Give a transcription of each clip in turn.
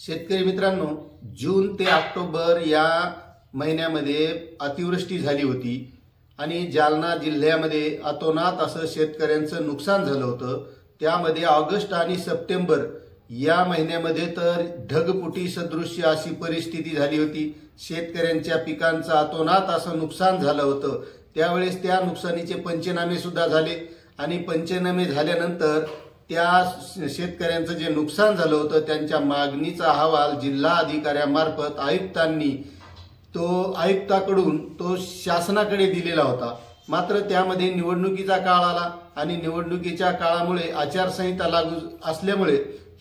शेतकरी मित्रांनो, जून ते ऑक्टोबर या महिन्यामध्ये अतिवृष्टी झाली होती आणि जालना जिल्ह्यामध्ये अतोनात असं शेतकऱ्यांचं नुकसान झालं होतं। त्यामध्ये ऑगस्ट आणि सप्टेंबर या महिन्यामध्ये तर ढगफुटी सदृश्य अशी परिस्थिती झाली होती। शेतकऱ्यांच्या पिकांचं अतोनात असं नुकसान झालं होतं। त्यावेळेस त्या नुकसानीचे पंचनामे सुद्धा झाले आणि पंचनामे झाल्यानंतर त्या शेतकऱ्यांचं जे नुकसान झालं होतं त्यांच्या मागणीचा अहवाल जिल्हा अधिकाऱ्यांमार्फत आयुक्ताकडून तो शासनाकडे दिलेला होता। मात्र त्यामध्ये निवडणुकीचा काळ आला आणि निवडणुकीच्या काळामुळे आचारसंहिता लागू असल्यामुळे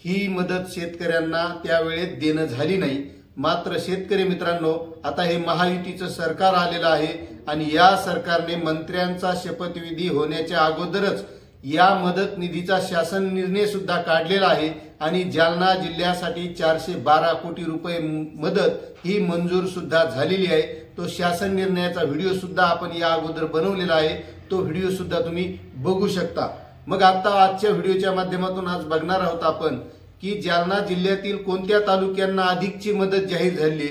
ही मदत शेतकऱ्यांना त्यावेळेत देणं झाली नाही। मात्र शेतकरी मित्रांनो, आता हे महायुतीचं सरकार आलेलं आहे आणि या सरकारने मंत्र्यांचा शपथविधी होण्याच्या अगोदरच या मदत निधीचा शासन निर्णय सुद्धा काढलेला आहे आणि जालना जिल्ह्यासाठी 412 कोटी रुपये मदत ही मंजूर सुद्धा झालेली आहे। तो शासन निर्णयाचा व्हिडिओ सुद्धा आपण या अगोदर बनवलेला आहे, तो व्हिडिओ सुद्धा तुम्ही बघू शकता। मग आता आजच्या व्हिडिओच्या माध्यमातून आज बघणार आहोत आपण की जालना जिल्ह्यातील कोणत्या तालुक्यांना अधिकची मदत जाहीर झाली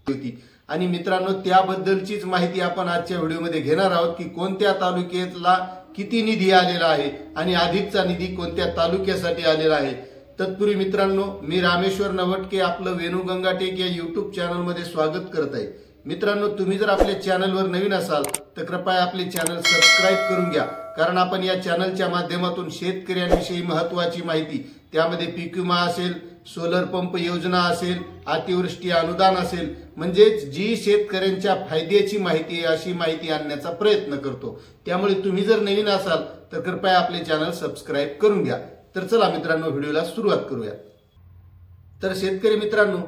होती आणि मित्रांनो त्याबद्दलचीच माहिती आपण आजच्या व्हिडिओमध्ये घेणार आहोत की कोणत्या तालुक्याला किती निधी आलेला आहे आणि अधिकचा निधी कोणत्या तालुक्यासाठी आलेला आहे। तत्पूर्वी मित्रांनो, मी रामेश्वर नवटके आपलं वेणुगंगा टेक या YouTube चॅनलमध्ये स्वागत करत आहे। मित्रांनो, तुम्ही जर आपल्या चॅनलवर नवीन असाल तर कृपया आपले चॅनल सबस्क्राइब करून घ्या, कारण आपण या चॅनलच्या माध्यमातून शेतकऱ्यांविषयी महत्त्वाची माहिती, त्यामध्ये पीक विमा असेल, सोलर पंप योजना असेल, अतिवृष्टी अनुदान असेल, म्हणजे जी शेतकऱ्यांच्या फायद्याची माहिती आहे अशी माहिती आणण्याचा प्रयत्न करतो। त्यामुळे तुम्ही जर नवीन असाल तर कृपया आपले चॅनल सबस्क्राइब करून घ्या। तर चला मित्रांनो, व्हिडिओला सुरुवात करूया। तर शेतकरी मित्रांनो,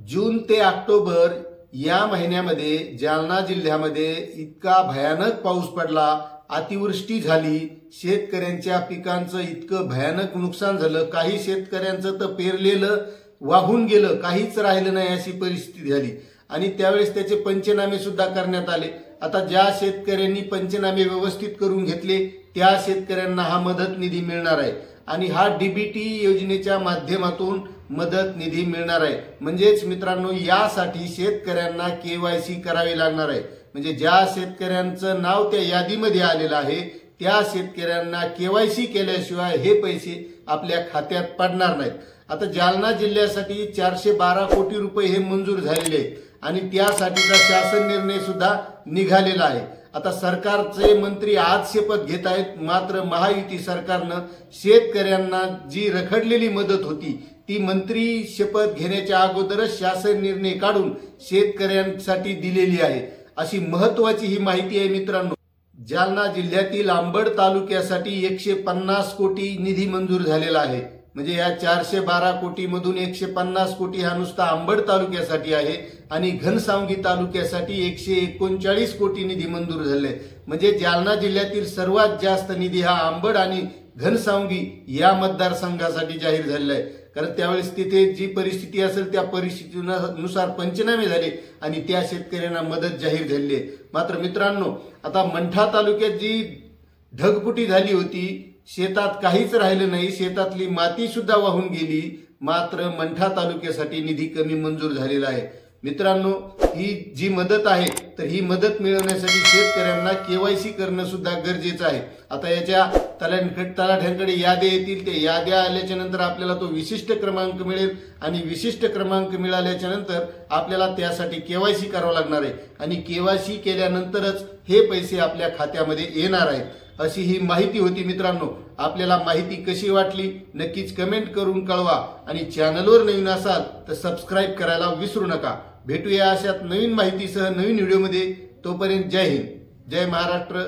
जून ते ऑक्टोबर या महिन्यामध्ये जालना जिल्ह्यामध्ये इतका भयानक पाऊस पडला, अतिवृष्टी झाली, शेतकऱ्यांच्या पिकांचं इतकं भयानक नुकसान झालं। काही शेतकऱ्यांचं तर पेरलेलं वाहून गेलं, काहीच राहिलं नाही अशी परिस्थिती झाली आणि त्यावेळेस त्याचे पंचनामे सुद्धा करण्यात आले। आता ज्या शेतकऱ्यांनी पंचनामे व्यवस्थित करून घेतले त्या शेतकऱ्यांना हा मदत निधी मिळणार आहे आणि हा डीबीटी योजनेच्या माध्यमातून मदत निधी मिळणार आहे। म्हणजेच मित्रांनो, यासाठी शेतकऱ्यांना केवायसी करावी लागणार आहे। म्हणजे ज्या शेतकऱ्यांचं नाव त्या यादीमध्ये आलेलं आहे त्या शेतकऱ्यांना केवायसी केल्याशिवाय हे पैसे आपल्या खात्यात पडणार नाहीत। आता जालना जिल्ह्यासाठी 412 कोटी रुपये हे मंजूर झालेले आहेत आणि त्यासाठीचा शासन निर्णय सुद्धा निघालेला आहे। आता सरकारचे मंत्री आज शपथ घेत आहेत, मात्र महायुती सरकारनं शेतकऱ्यांना जी रखडलेली मदत होती ती मंत्री शपथ घेण्याच्या अगोदरच शासन निर्णय काढून शेतकऱ्यांसाठी दिलेली आहे। अशी महत्त्वाची ही माहिती आहे मित्रांनो। जालना जिल्ह्यातील अंबड तालुक्यासाठी 150 कोटी निधी मंजूर झालेला आहे। म्हणजे या 412 कोटी मधून 150 कोटी हा नुसता अंबड तालुक्यासाठी आहे आणि घनसावंगी तालुक्यासाठी 139 कोटी निधी मंजूर झाले। म्हणजे जालना जिल्ह्यातील सर्वात जास्त निधी हा अंबड आणि घनसावंगी या मतदारसंघासाठी जाहीर झालेला आहे, कारण त्यावेळेस तिथे जी परिस्थिती असेल त्या परिस्थितीनुसार पंचनामे झाले आणि त्या शेतकऱ्यांना मदत जाहीर झाली आहे। मात्र मित्रांनो, आता मंठा तालुक्यात जी ढगफुटी झाली होती, शेतात काहीच राहिलं नाही, शेतातली माती सुद्धा वाहून गेली, मात्र मंठा तालुक्यासाठी निधी कमी मंजूर झालेला आहे। मित्रांनो, ही जी मदत आहे तर ही मदत मिळवण्यासाठी शेतकऱ्यांना केवायसी करणं सुद्धा गरजेचं आहे। आता याच्या तलाठ्यांकडे याद्या येतील, ते याद्या आल्याच्या नंतर आपल्याला तो विशिष्ट क्रमांक मिळेल आणि विशिष्ट क्रमांक मिळाल्याच्या नंतर आपल्याला त्यासाठी केवायसी करावं लागणार आहे आणि केवायसी केल्यानंतरच हे पैसे आपल्या खात्यामध्ये येणार आहेत। अशी ही माहिती होती मित्रांनो। आपल्याला माहिती कशी वाटली नक्कीच कमेंट करून कळवा आणि चॅनलवर नवीन असाल तर सबस्क्राइब करायला विसरू नका। भेटूया अशात नवीन माहितीसह नवीन व्हिडिओमध्ये। तोपर्यंत जय हिंद, जय महाराष्ट्र।